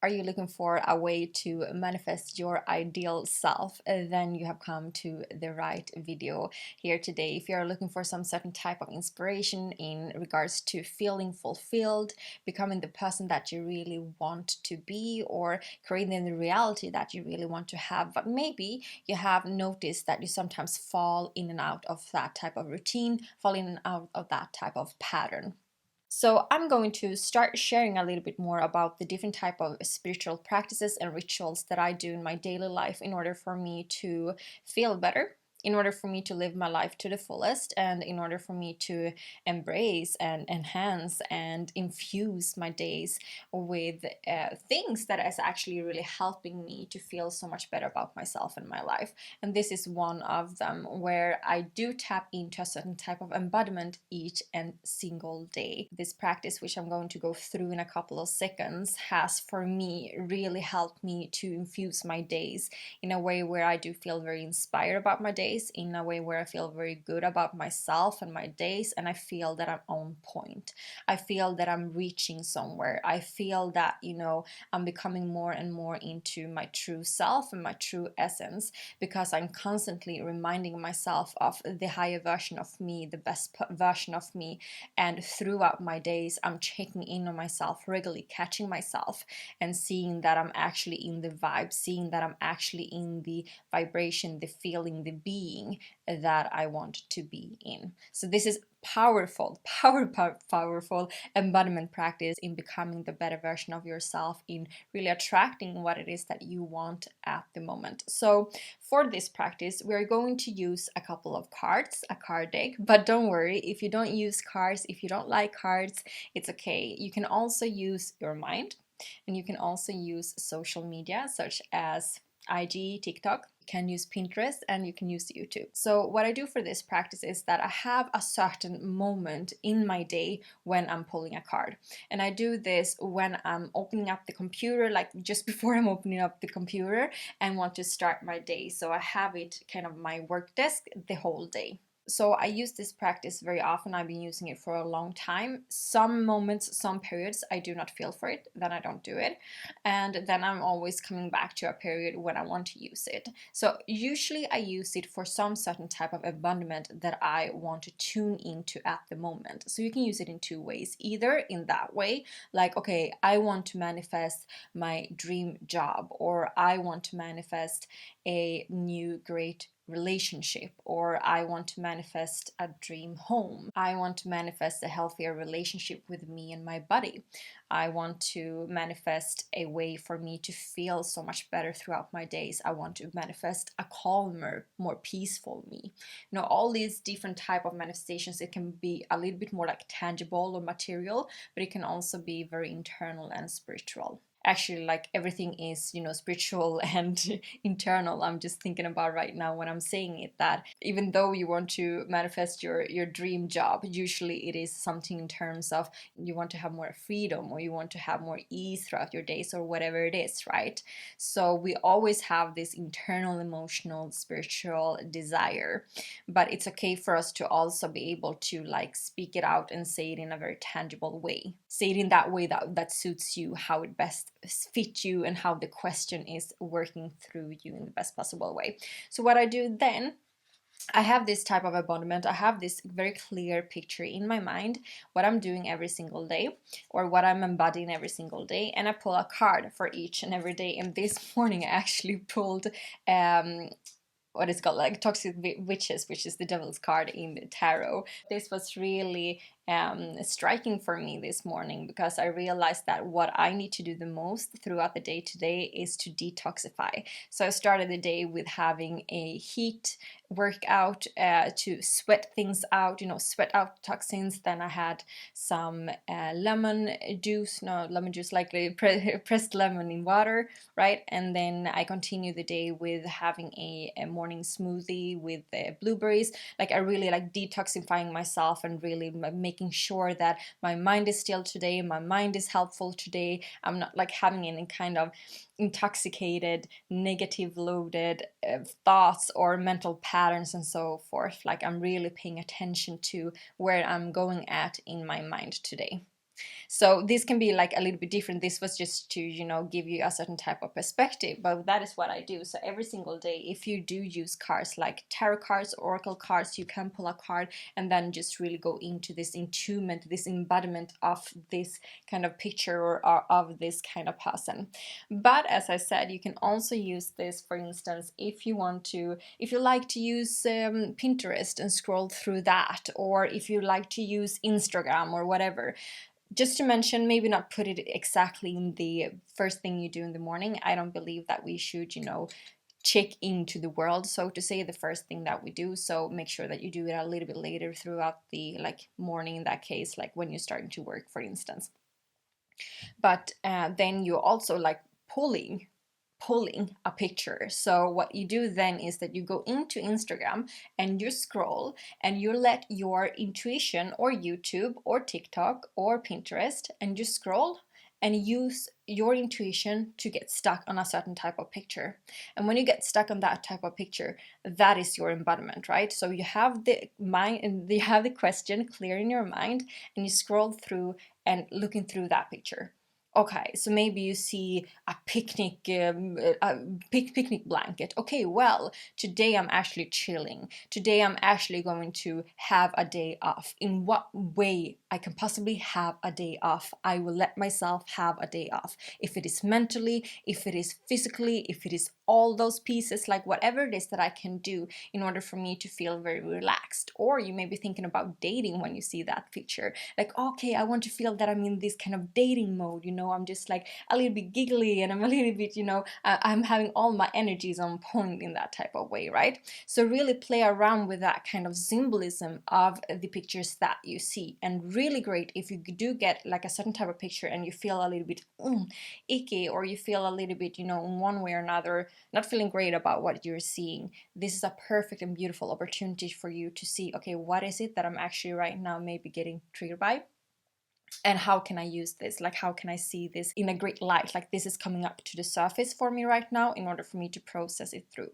Are you looking for a way to manifest your ideal self? Then you have come to the right video here today. If you're looking for some certain type of inspiration in regards to feeling fulfilled, becoming the person that you really want to be, or creating the reality that you really want to have, but maybe you have noticed that you sometimes fall in and out of that type of routine, fall in and out of that type of pattern. So I'm going to start sharing a little bit more about the different type of spiritual practices and rituals that I do in my daily life in order for me to feel better, in order for me to live my life to the fullest, and in order for me to embrace and enhance and infuse my days with things that is actually really helping me to feel so much better about myself and my life. And this is one of them, where I do tap into a certain type of embodiment each and single day. This practice, which I'm going to go through in a couple of seconds, has for me really helped me to infuse my days in a way where I do feel very inspired about my days, in a way where I feel very good about myself and my days, and I feel that I'm on point. I feel that I'm reaching somewhere. I feel that, I'm becoming more and more into my true self and my true essence, because I'm constantly reminding myself of the higher version of me, the best version of me. And throughout my days, I'm checking in on myself regularly, catching myself and seeing that I'm actually in the vibe, seeing that I'm actually in the vibration, the feeling, the being that I want to be in. So this is powerful embodiment practice in becoming the better version of yourself, in really attracting what it is that you want at the moment. So for this practice, we're going to use a couple of cards, a card deck, but don't worry if you don't use cards, if you don't like cards, it's okay. You can also use your mind, and you can also use social media such as IG, TikTok. You can use Pinterest, and you can use YouTube. So what I do for this practice is that I have a certain moment in my day when I'm pulling a card. And I do this when I'm opening up the computer, like just before I'm opening up the computer and want to start my day. So I have it kind of my work desk the whole day. So I use this practice very often. I've been using it for a long time. Some moments, some periods, I do not feel for it, then I don't do it. And then I'm always coming back to a period when I want to use it. So usually I use it for some certain type of embodiment that I want to tune into at the moment. So you can use it in two ways. Either in that way, like, okay, I want to manifest my dream job, or I want to manifest a new great relationship, or I want to manifest a dream home. I want to manifest a healthier relationship with me and my body. I want to manifest a way for me to feel so much better throughout my days. I want to manifest a calmer, more peaceful me. All these different type of manifestations, it can be a little bit more like tangible or material, but it can also be very internal and spiritual. Actually, like, everything is spiritual and internal. I'm just thinking about right now when I'm saying it, that even though you want to manifest your dream job, usually it is something in terms of you want to have more freedom, or you want to have more ease throughout your days, or whatever it is, right? So we always have this internal, emotional, spiritual desire, but it's okay for us to also be able to like speak it out and say it in a very tangible way, say it in that way that suits you, how it best fit you, and how the question is working through you in the best possible way. So what I do then, I have this type of embodiment. I have this very clear picture in my mind, what I'm doing every single day, or what I'm embodying every single day, and I pull a card for each and every day. And this morning I actually pulled what is called like Toxic Witches, which is the devil's card in the tarot. This was really striking for me this morning, because I realized that what I need to do the most throughout the day today is to detoxify. So I started the day with having a heat workout to sweat things out, sweat out toxins. Then I had some lemon juice, like pressed lemon in water, right? And then I continue the day with having a morning smoothie with blueberries. Like, I really like detoxifying myself and really making sure that my mind is still today, my mind is helpful today. I'm not like having any kind of intoxicated, negative loaded thoughts or mental patterns and so forth. Like, I'm really paying attention to where I'm going at in my mind today. So this can be like a little bit different. This was just to, you know, give you a certain type of perspective, but that is what I do. So every single day, if you do use cards like tarot cards, oracle cards, you can pull a card and then just really go into this attunement, this embodiment of this kind of picture or of this kind of person. But as I said, you can also use this, for instance, if you want to, if you like to use Pinterest and scroll through that, or if you like to use Instagram or whatever. Just to mention, maybe not put it exactly in the first thing you do in the morning. I don't believe that we should, you know, check into the world, so to say, the first thing that we do. So make sure that you do it a little bit later throughout the like morning, in that case, like when you're starting to work, for instance. But then you also like pulling a picture. So what you do then is that you go into Instagram and you scroll and you let your intuition, or YouTube or TikTok or Pinterest, and you scroll and use your intuition to get stuck on a certain type of picture. And when you get stuck on that type of picture, that is your embodiment, right? So you have the mind and you have the question clear in your mind, and you scroll through and looking through that picture. Okay, so maybe you see a picnic blanket. Okay, well, today I'm actually chilling. Today I'm actually going to have a day off. In what way I can possibly have a day off? I will let myself have a day off. If it is mentally, if it is physically, if it is all those pieces, like whatever it is that I can do in order for me to feel very relaxed. Or you may be thinking about dating when you see that picture. Like, okay, I want to feel that I'm in this kind of dating mode, you know, I'm just like a little bit giggly and I'm a little bit, you know, I'm having all my energies on point in that type of way, right? So really play around with that kind of symbolism of the pictures that you see. And really great if you do get like a certain type of picture and you feel a little bit icky, or you feel a little bit, you know, in one way or another, not feeling great about what you're seeing. This is a perfect and beautiful opportunity for you to see, okay, what is it that I'm actually right now maybe getting triggered by? And how can I use this? Like, how can I see this in a great light? Like, this is coming up to the surface for me right now in order for me to process it through.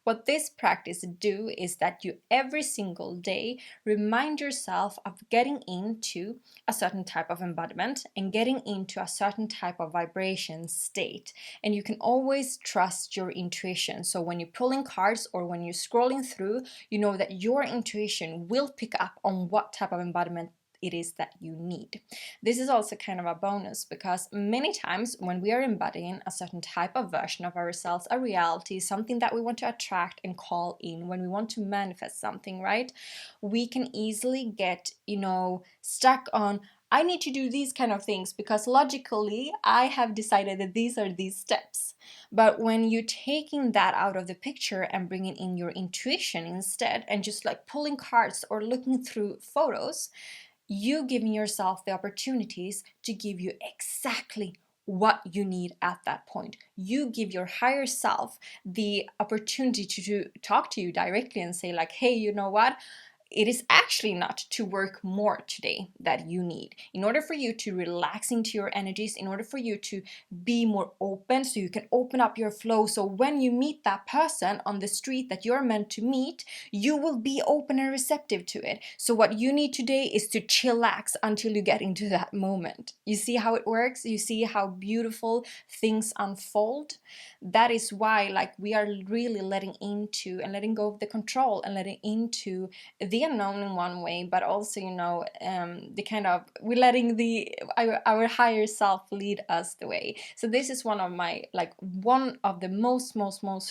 What this practice do is that you every single day remind yourself of getting into a certain type of embodiment and getting into a certain type of vibration state. And you can always trust your intuition. So when you're pulling cards or when you're scrolling through, you know that your intuition will pick up on what type of embodiment it is that you need. This is also kind of a bonus because many times when we are embodying a certain type of version of ourselves, a reality, something that we want to attract and call in, when we want to manifest something, right? We can easily get, you know, stuck on, I need to do these kind of things because logically I have decided that these are these steps. But when you're taking that out of the picture and bringing in your intuition instead, and just like pulling cards or looking through photos, you giving yourself the opportunities to give you exactly what you need at that point. You give your higher self the opportunity to talk to you directly and say like, hey, you know what? It is actually not to work more today that you need. In order for you to relax into your energies, in order for you to be more open, so you can open up your flow. So when you meet that person on the street that you're meant to meet, you will be open and receptive to it. So what you need today is to chillax until you get into that moment. You see how it works? You see how beautiful things unfold? That is why, like, we are really letting into and letting go of the control and letting into the unknown in one way, but also, you know, the kind of, we're letting our higher self lead us the way. So this is one of my, like, one of the most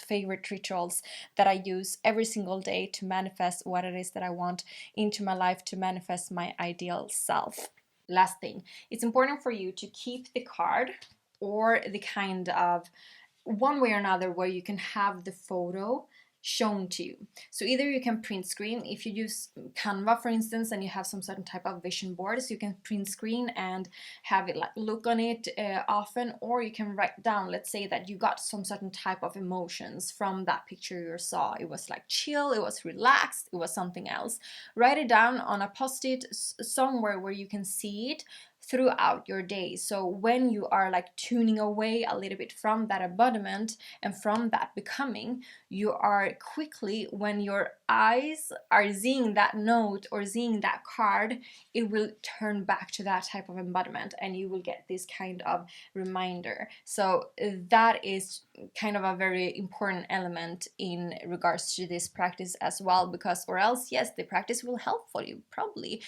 favorite rituals that I use every single day to manifest what it is that I want into my life, to manifest my ideal self. Last thing, it's important for you to keep the card or the kind of one way or another where you can have the photo shown to you. So either you can print screen, if you use Canva for instance and you have some certain type of vision board, so you can print screen and have it like look on it often, or you can write down, let's say that you got some certain type of emotions from that picture you saw. It was like chill, it was relaxed, it was something else. Write it down on a post-it somewhere where you can see it throughout your day. So when you are like tuning away a little bit from that embodiment and from that becoming, you are quickly, when your eyes are seeing that note or seeing that card, it will turn back to that type of embodiment and you will get this kind of reminder. So that is kind of a very important element in regards to this practice as well, because or else yes, the practice will help for you probably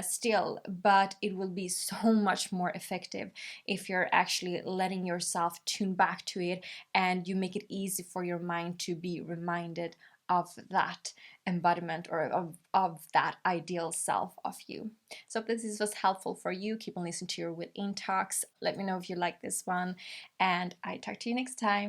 still, but it will be so much more effective if you're actually letting yourself tune back to it and you make it easy for your mind to be reminded of that embodiment or of that ideal self of you. So if this was helpful for you, keep on listening to your Within Talks. Let me know if you like this one, and I talk to you next time.